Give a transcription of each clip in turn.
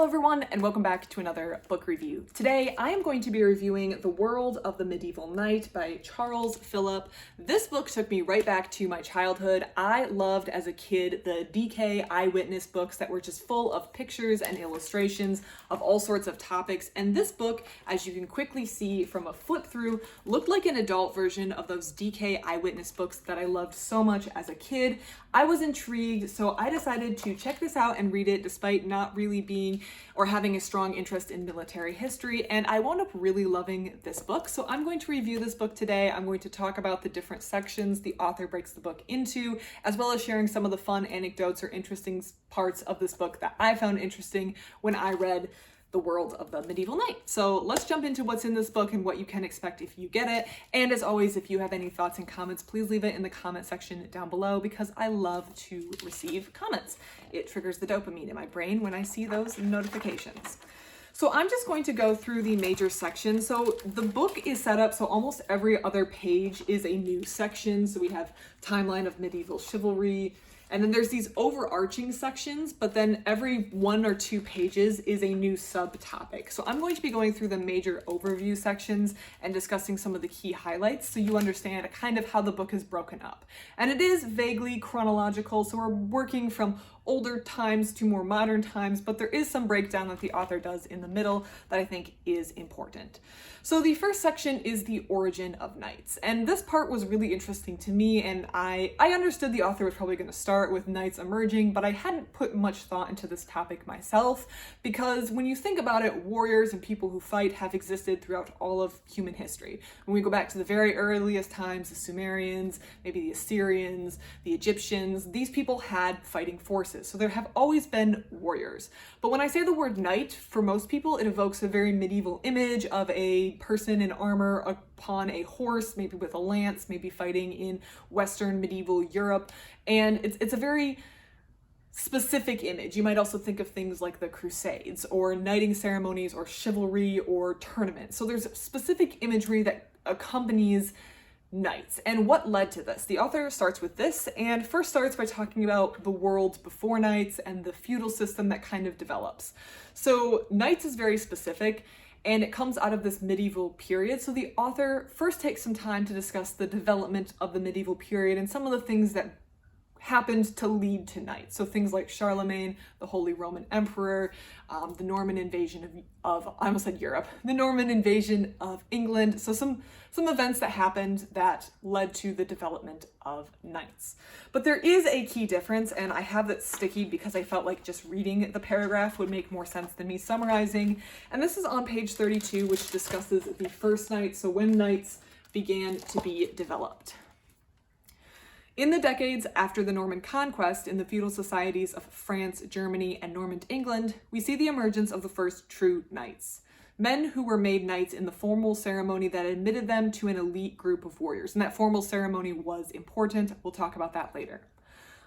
Hello everyone, and welcome back to another book review. Today I am going to be reviewing The World of the Medieval Knight by Charles Phillips. This book took me right back to my childhood. I loved as a kid the DK eyewitness books that were just full of pictures and illustrations of all sorts of topics, and this book, as you can quickly see from a flip through, looked like an adult version of those DK eyewitness books that I loved so much as a kid. I was intrigued, so I decided to check this out and read it despite not really being or having a strong interest in military history, and I wound up really loving this book. So I'm going to review this book today. I'm going to talk about the different sections the author breaks the book into, as well as sharing some of the fun anecdotes or interesting parts of this book that I found interesting when I read The World of the Medieval Knight. So let's jump into what's in this book and what you can expect if you get it. And as always, if you have any thoughts and comments, please leave it in the comment section down below because I love to receive comments. It triggers the dopamine in my brain when I see those notifications. So I'm just going to go through the major sections. So the book is set up so almost every other page is a new section. So we have timeline of medieval chivalry, and then there's these overarching sections, but then every 1 or 2 pages is a new subtopic. So I'm going to be going through the major overview sections and discussing some of the key highlights so you understand kind of how the book is broken up. And it is vaguely chronological, so we're working from older times to more modern times, but there is some breakdown that the author does in the middle that I think is important. So the first section is the origin of knights, and this part was really interesting to me, and I understood the author was probably going to start with knights emerging, but I hadn't put much thought into this topic myself, because when you think about it, warriors and people who fight have existed throughout all of human history. When we go back to the very earliest times, the Sumerians, maybe the Assyrians, the Egyptians, these people had fighting forces. So there have always been warriors. But when I say the word knight, for most people, it evokes a very medieval image of a person in armor upon a horse, maybe with a lance, maybe fighting in Western medieval Europe. And it's a very specific image. You might also think of things like the Crusades or knighting ceremonies or chivalry or tournaments. So there's specific imagery that accompanies knights. And what led to this? The author starts with this and first starts by talking about the world before knights and the feudal system that kind of develops. So knights is very specific and it comes out of this medieval period. So the author first takes some time to discuss the development of the medieval period and some of the things that happened to lead to knights. So things like Charlemagne, the Holy Roman Emperor, the Norman invasion of I almost said Europe, the Norman invasion of England. So some events that happened that led to the development of knights. But there is a key difference, and I have that sticky because I felt like just reading the paragraph would make more sense than me summarizing. And this is on page 32, which discusses the first knight, so when knights began to be developed. In the decades after the Norman conquest in the feudal societies of France, Germany, and Norman England, we see the emergence of the first true knights. Men who were made knights in the formal ceremony that admitted them to an elite group of warriors. And that formal ceremony was important. We'll talk about that later.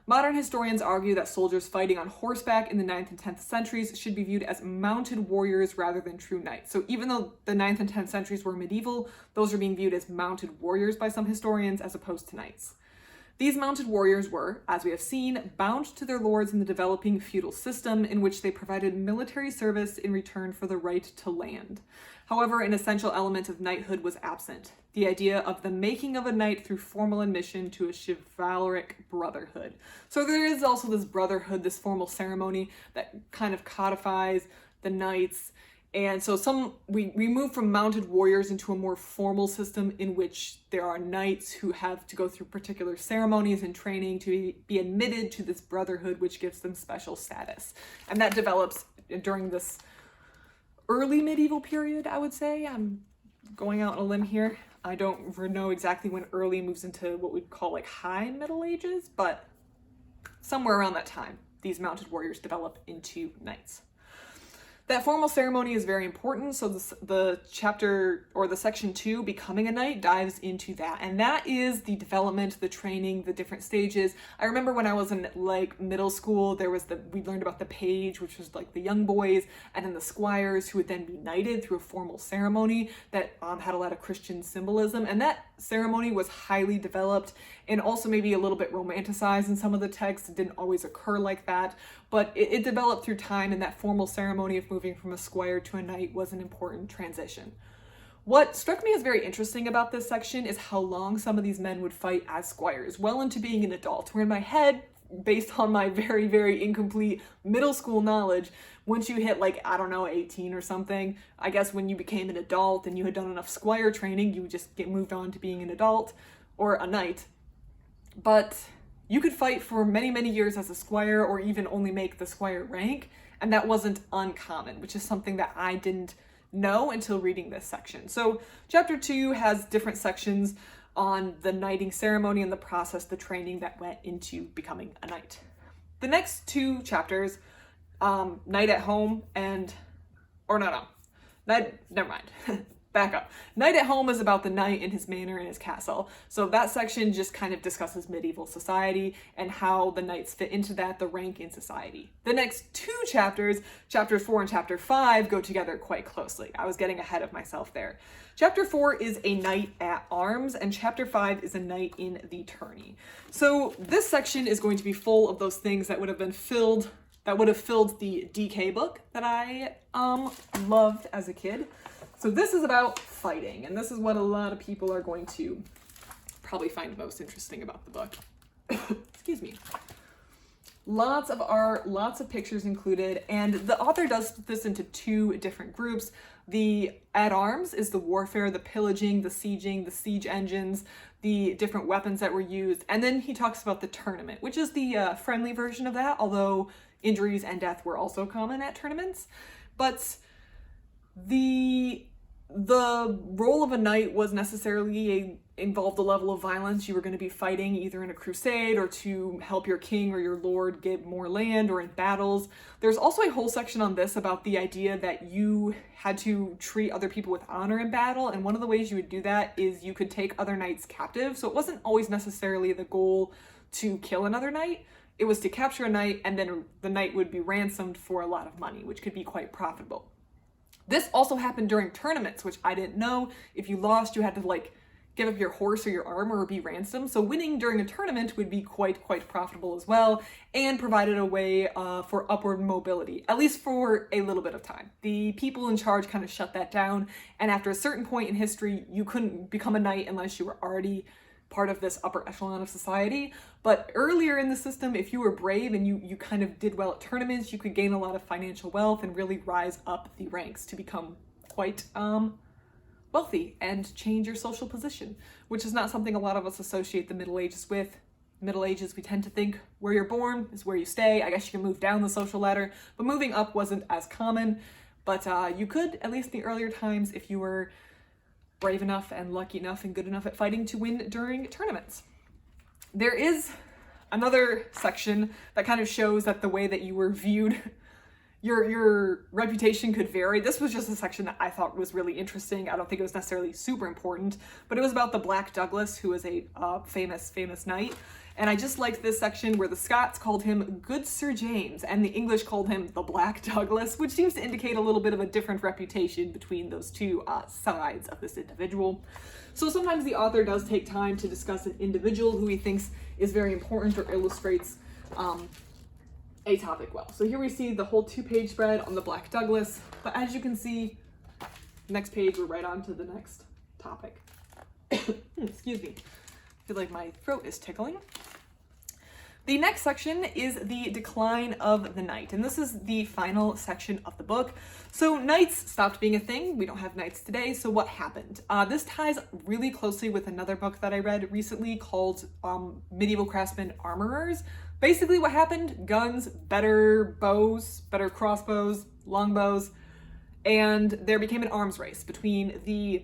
Modern historians argue that soldiers fighting on horseback in the 9th and 10th centuries should be viewed as mounted warriors rather than true knights. So even though the 9th and 10th centuries were medieval, those are being viewed as mounted warriors by some historians as opposed to knights. These mounted warriors were, as we have seen, bound to their lords in the developing feudal system in which they provided military service in return for the right to land. However, an essential element of knighthood was absent, the idea of the making of a knight through formal admission to a chivalric brotherhood. So there is also this brotherhood, this formal ceremony that kind of codifies the knights. And so we move from mounted warriors into a more formal system in which there are knights who have to go through particular ceremonies and training to be admitted to this brotherhood, which gives them special status. And that develops during this early medieval period, I would say. I'm going out on a limb here. I don't know exactly when early moves into what we'd call like high Middle Ages, but somewhere around that time, these mounted warriors develop into knights. That formal ceremony is very important, so the chapter, or the section 2, Becoming a Knight, dives into that. And that is the development, the training, the different stages. I remember when I was in like middle school, we learned about the page, which was like the young boys, and then the squires, who would then be knighted through a formal ceremony that had a lot of Christian symbolism. And that ceremony was highly developed and also maybe a little bit romanticized in some of the texts. It didn't always occur like that, but it developed through time, and that formal ceremony of moving from a squire to a knight was an important transition. What struck me as very interesting about this section is how long some of these men would fight as squires, well into being an adult, where in my head, based on my very, very incomplete middle school knowledge, once you hit like, I don't know, 18 or something, I guess when you became an adult and you had done enough squire training, you would just get moved on to being an adult or a knight. But you could fight for many, many years as a squire, or even only make the squire rank, and that wasn't uncommon, which is something that I didn't know until reading this section. So chapter 2 has different sections on the knighting ceremony and the process, the training that went into becoming a knight. The next 2 chapters, Knight at Home and, or no, Knight, never mind. Back up. Knight at Home is about the knight in his manor and his castle. So that section just kind of discusses medieval society and how the knights fit into that, the rank in society. The next 2 chapters, chapters 4 and chapter 5, go together quite closely. I was getting ahead of myself there. Chapter 4 is a knight at arms, and chapter 5 is a knight in the tourney. So this section is going to be full of those things that would have filled the DK book that I loved as a kid. So this is about fighting, and this is what a lot of people are going to probably find most interesting about the book. Excuse me. Lots of art, lots of pictures included, and the author does this into 2 different groups. The at arms is the warfare, the pillaging, the sieging, the siege engines, the different weapons that were used, and then he talks about the tournament, which is the friendly version of that, although injuries and death were also common at tournaments. But the role of a knight was necessarily involved a level of violence. You were going to be fighting either in a crusade or to help your king or your lord get more land, or in battles. There's also a whole section on this about the idea that you had to treat other people with honor in battle, and one of the ways you would do that is you could take other knights captive. So it wasn't always necessarily the goal to kill another knight. It was to capture a knight, and then the knight would be ransomed for a lot of money, which could be quite profitable. This also happened during tournaments, which I didn't know. If you lost, you had to like give up your horse or your armor or be ransomed. So winning during a tournament would be quite profitable as well, and provided a way for upward mobility, at least for a little bit of time. The people in charge kind of shut that down, and after a certain point in history, you couldn't become a knight unless you were already part of this upper echelon of society. But earlier in the system, if you were brave and you kind of did well at tournaments, you could gain a lot of financial wealth and really rise up the ranks to become quite wealthy and change your social position, which is not something a lot of us associate the Middle Ages with. Middle Ages, we tend to think where you're born is where you stay. I guess you can move down the social ladder, but moving up wasn't as common. But you could, at least in the earlier times, if you were brave enough and lucky enough and good enough at fighting to win during tournaments. There is another section that kind of shows that the way that you were viewed, your reputation could vary. This was just a section that I thought was really interesting. I don't think it was necessarily super important, but it was about the Black Douglas, who was a famous knight. And I just liked this section where the Scots called him Good Sir James, and the English called him the Black Douglas, which seems to indicate a little bit of a different reputation between those 2 sides of this individual. So sometimes the author does take time to discuss an individual who he thinks is very important or illustrates a topic well. So here we see the whole 2-page spread on the Black Douglas, but as you can see, next page, we're right on to the next topic. Excuse me. I feel like my throat is tickling. The next section is the decline of the knight, and this is the final section of the book. So knights stopped being a thing. We don't have knights today, so what happened? This ties really closely with another book that I read recently called Medieval Craftsmen Armorers. Basically what happened, guns, better bows, better crossbows, longbows, and there became an arms race between the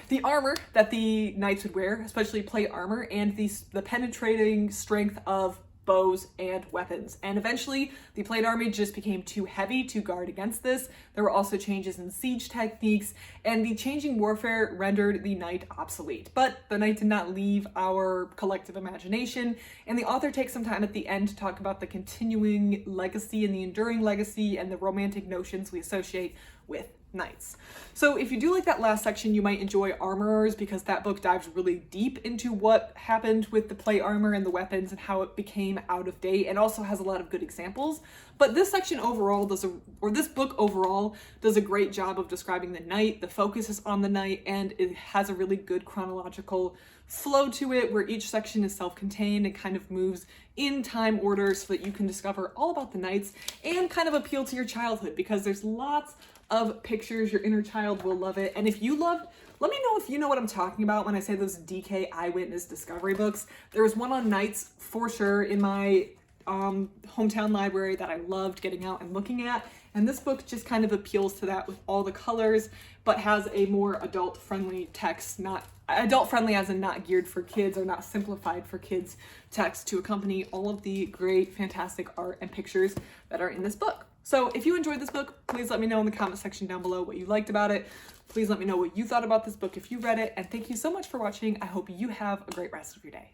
the armor that the knights would wear, especially plate armor, and the penetrating strength of bows, and weapons. And eventually, the plate army just became too heavy to guard against this. There were also changes in siege techniques, and the changing warfare rendered the knight obsolete. But the knight did not leave our collective imagination, and the author takes some time at the end to talk about the continuing legacy and the enduring legacy and the romantic notions we associate with knights. So if you do like that last section, you might enjoy Armorers, because that book dives really deep into what happened with the plate armor and the weapons and how it became out of date, and also has a lot of good examples. But this section overall this book overall does a great job of describing the knight. The focus is on the knight, and it has a really good chronological flow to it, where each section is self-contained and kind of moves in time order so that you can discover all about the knights and kind of appeal to your childhood, because there's lots of pictures. Your inner child will love it. And if you loved, let me know if you know what I'm talking about when I say those DK Eyewitness Discovery books. There was one on knights for sure in my hometown library that I loved getting out and looking at. And this book just kind of appeals to that with all the colors, but has a more adult-friendly text, not adult-friendly as in not geared for kids or not simplified for kids text, to accompany all of the great, fantastic art and pictures that are in this book. So if you enjoyed this book, please let me know in the comment section down below what you liked about it. Please let me know what you thought about this book if you read it, and thank you so much for watching. I hope you have a great rest of your day.